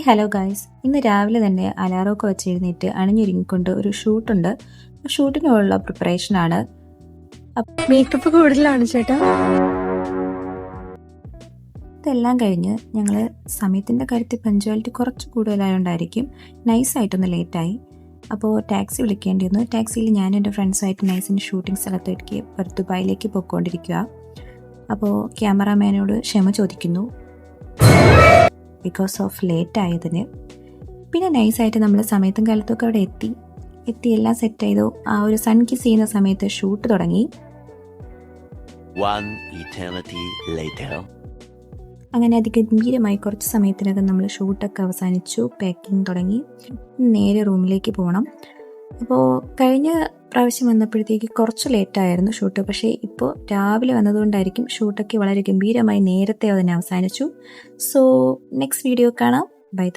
Hello guys, ഇന്ന് രാവിലെ തന്നെ അലാറമൊക്കെ വെച്ച് എഴുന്നേറ്റ് അണിഞ്ഞൊരുങ്ങിക്കൊണ്ട് ഒരു ഷൂട്ടുണ്ട്. ഷൂട്ടിനുള്ള പ്രിപ്പറേഷനാണ്. മേക്കപ്പ് കൂടുതലാണ് ചേട്ടാ. ഇതെല്ലാം കഴിഞ്ഞ് ഞങ്ങൾ സമയത്തിൻ്റെ കാര്യത്തിൽ പഞ്ച്വാലിറ്റി കുറച്ച് കൂടുതലായതുകൊണ്ടായിരിക്കും നൈസായിട്ടൊന്ന് ലേറ്റായി. അപ്പോൾ ടാക്സി വിളിക്കേണ്ടി വന്നു. ടാക്സിയിൽ ഞാൻ എൻ്റെ ഫ്രണ്ട്സുമായിട്ട് നൈസിൻ്റെ ഷൂട്ടിംഗ് സ്ഥലത്തേക്ക് ദുബായിലേക്ക് പോയിക്കൊണ്ടിരിക്കുക. അപ്പോൾ ക്യാമറാമാനോട് ക്ഷമ ചോദിക്കുന്നു ബിക്കോസ് ഓഫ് ലേറ്റ് ആയതിന്. പിന്നെ നൈസായിട്ട് നമ്മൾ സമയത്തും കാലത്തൊക്കെ അവിടെ എത്തി എല്ലാം സെറ്റ് ചെയ്തു. ആ ഒരു സൺ കിസ് ചെയ്യുന്ന സമയത്ത് ഷൂട്ട് തുടങ്ങി. അങ്ങനെ അതിഗംഭീരമായി കുറച്ച് സമയത്തിനകം നമ്മൾ ഷൂട്ടൊക്കെ അവസാനിച്ചു. പാക്കിങ് തുടങ്ങി. നേരെ റൂമിലേക്ക് പോകണം. അപ്പോൾ കഴിഞ്ഞ പ്രാവശ്യം വന്നപ്പോഴത്തേക്ക് കുറച്ച് ലേറ്റായിരുന്നു ഷൂട്ട്. പക്ഷേ ഇപ്പോൾ രാവിലെ വന്നതുകൊണ്ടായിരിക്കും ഷൂട്ടൊക്കെ വളരെ ഗംഭീരമായി നേരത്തെ അതിനെ അവസാനിച്ചു. സോ നെക്സ്റ്റ് വീഡിയോ കാണാം. ബൈ.